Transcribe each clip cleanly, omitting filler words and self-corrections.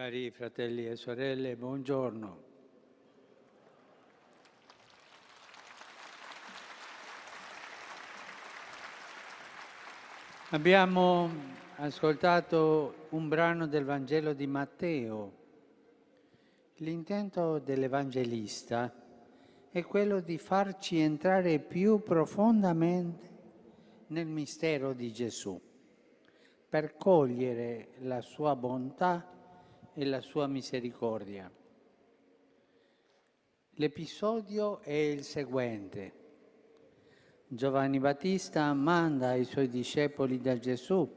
Cari fratelli e sorelle, buongiorno. Abbiamo ascoltato un brano del Vangelo di Matteo. L'intento dell'Evangelista è quello di farci entrare più profondamente nel mistero di Gesù, per cogliere la sua bontà e la sua misericordia. L'episodio è il seguente. Giovanni Battista manda i suoi discepoli da Gesù,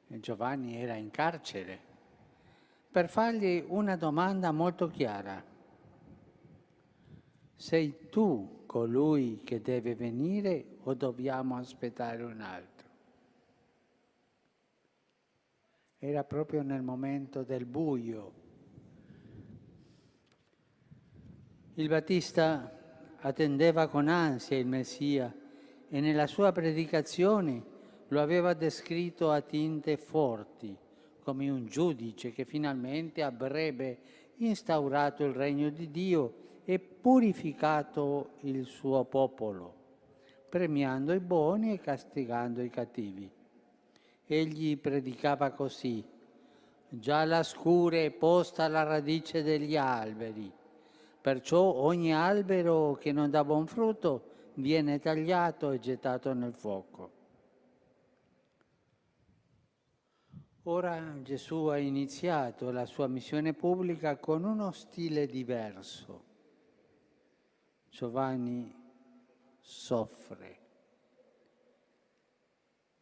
e Giovanni era in carcere, per fargli una domanda molto chiara. Sei tu colui che deve venire o dobbiamo aspettare un altro? Era proprio nel momento del buio. Il Battista attendeva con ansia il Messia e nella sua predicazione lo aveva descritto a tinte forti, come un giudice che finalmente avrebbe instaurato il regno di Dio e purificato il suo popolo, premiando i buoni e castigando i cattivi. Egli predicava così: già la scure è posta alla radice degli alberi, perciò ogni albero che non dà buon frutto viene tagliato e gettato nel fuoco. Ora Gesù ha iniziato la sua missione pubblica con uno stile diverso. Giovanni soffre.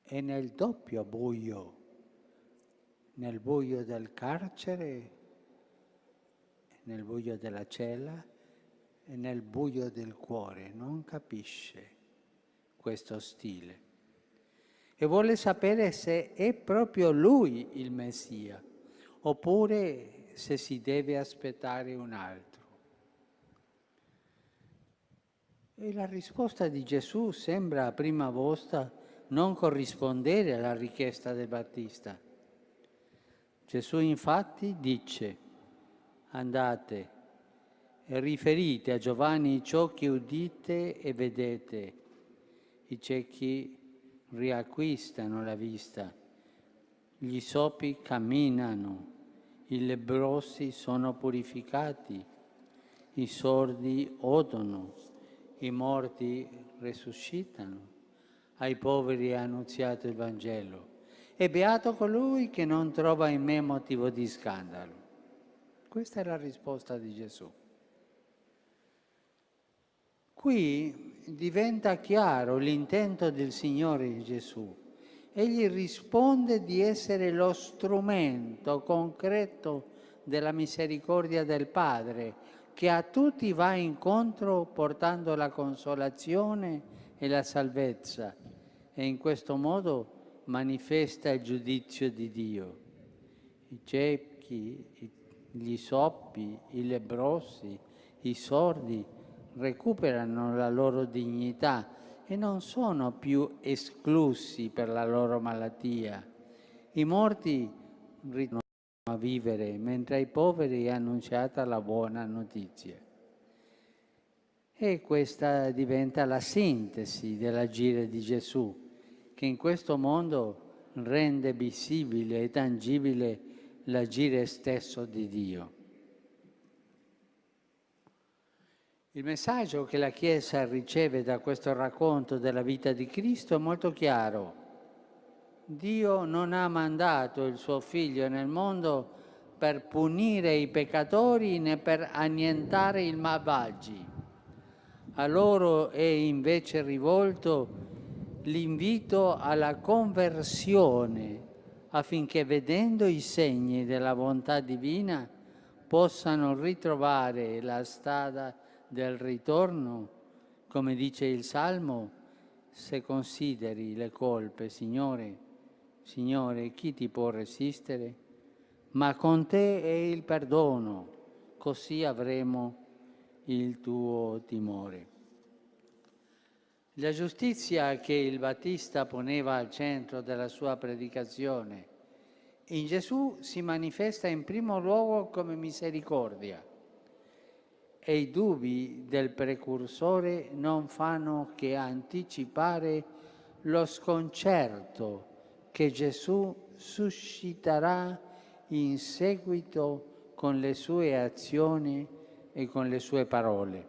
È nel doppio buio, nel buio del carcere, nel buio della cella e nel buio del cuore. Non capisce questo stile e vuole sapere se è proprio lui il Messia oppure se si deve aspettare un altro. E la risposta di Gesù sembra a prima vista non corrispondere alla richiesta del Battista. Gesù infatti dice: andate e riferite a Giovanni ciò che udite e vedete. I ciechi riacquistano la vista, gli zoppi camminano, i lebbrosi sono purificati, i sordi odono, i morti risuscitano, ai poveri è annunziato il Vangelo. E beato colui che non trova in me motivo di scandalo. Questa è la risposta di Gesù. Qui diventa chiaro l'intento del Signore Gesù. Egli risponde di essere lo strumento concreto della misericordia del Padre, che a tutti va incontro portando la consolazione e la salvezza, e in questo modo manifesta il giudizio di Dio. I ciechi, gli zoppi, i lebbrosi, i sordi recuperano la loro dignità e non sono più esclusi per la loro malattia. I morti ritornano a vivere, mentre ai poveri è annunciata la buona notizia. E questa diventa la sintesi dell'agire di Gesù, che in questo mondo rende visibile e tangibile l'agire stesso di Dio. Il messaggio che la Chiesa riceve da questo racconto della vita di Cristo è molto chiaro. Dio non ha mandato il suo Figlio nel mondo per punire i peccatori né per annientare i malvagi. A loro è invece rivolto l'invito alla conversione, affinché vedendo i segni della bontà divina possano ritrovare la strada del ritorno, come dice il Salmo: se consideri le colpe, Signore, chi ti può resistere? Ma con te è il perdono, così avremo il tuo timore. La giustizia che il Battista poneva al centro della sua predicazione In Gesù si manifesta in primo luogo come misericordia e i dubbi del precursore non fanno che anticipare lo sconcerto che Gesù susciterà in seguito con le sue azioni e con le sue parole.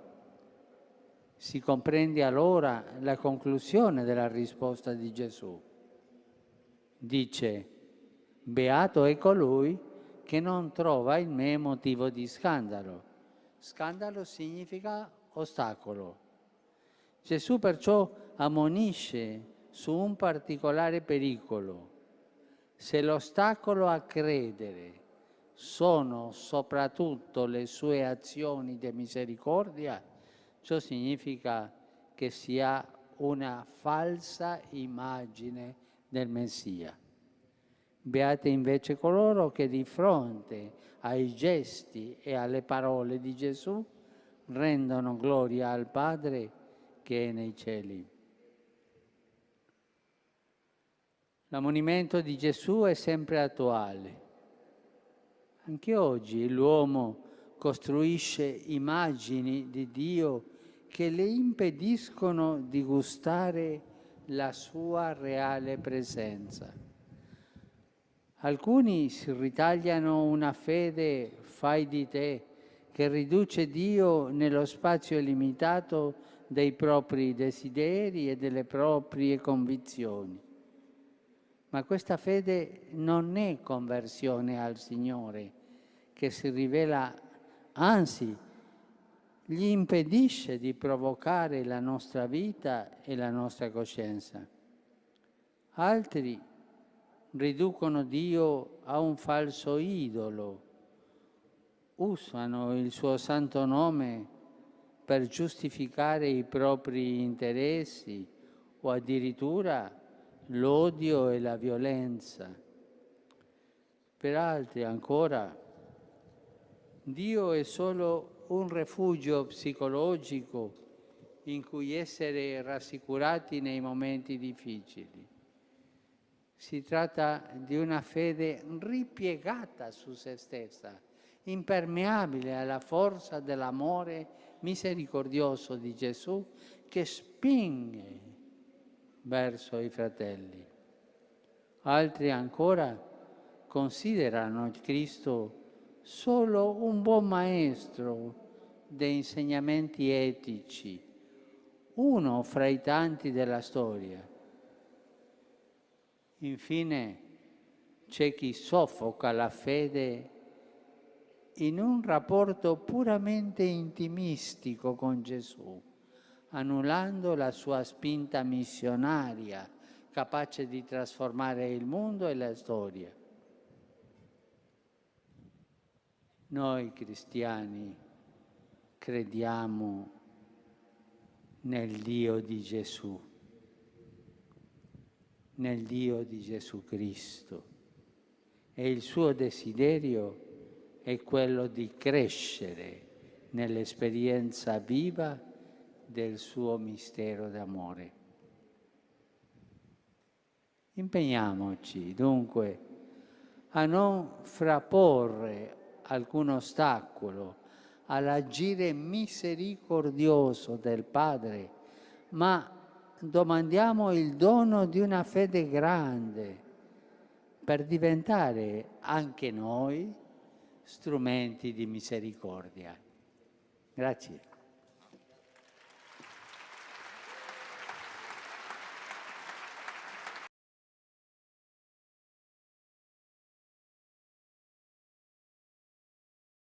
Si comprende allora la conclusione della risposta di Gesù. Dice: beato è colui che non trova in me motivo di scandalo. Scandalo significa ostacolo. Gesù perciò ammonisce su un particolare pericolo. Se l'ostacolo a credere sono soprattutto le sue azioni di misericordia, ciò significa che si ha una falsa immagine del Messia. Beati invece coloro che di fronte ai gesti e alle parole di Gesù rendono gloria al Padre che è nei cieli. L'ammonimento di Gesù è sempre attuale. Anche oggi l'uomo costruisce immagini di Dio che le impediscono di gustare la sua reale presenza. Alcuni si ritagliano una fede fai di te che riduce Dio nello spazio limitato dei propri desideri e delle proprie convinzioni. Ma questa fede non è conversione al Signore, che si rivela, anzi, gli impedisce di provocare la nostra vita e la nostra coscienza. Altri riducono Dio a un falso idolo, usano il suo santo nome per giustificare i propri interessi o addirittura l'odio e la violenza. Per altri ancora, Dio è solo un rifugio psicologico in cui essere rassicurati nei momenti difficili. Si tratta di una fede ripiegata su se stessa, impermeabile alla forza dell'amore misericordioso di Gesù che spinge verso i fratelli. Altri ancora considerano il Cristo solo un buon maestro dei insegnamenti etici, uno fra i tanti della storia. Infine c'è chi soffoca la fede in un rapporto puramente intimistico con Gesù, annullando la sua spinta missionaria, capace di trasformare il mondo e la storia. Noi cristiani crediamo nel Dio di Gesù, nel Dio di Gesù Cristo, e il suo desiderio è quello di crescere nell'esperienza viva del suo mistero d'amore. Impegniamoci dunque a non frapporre alcun ostacolo all'agire misericordioso del Padre, ma domandiamo il dono di una fede grande per diventare anche noi strumenti di misericordia. Grazie.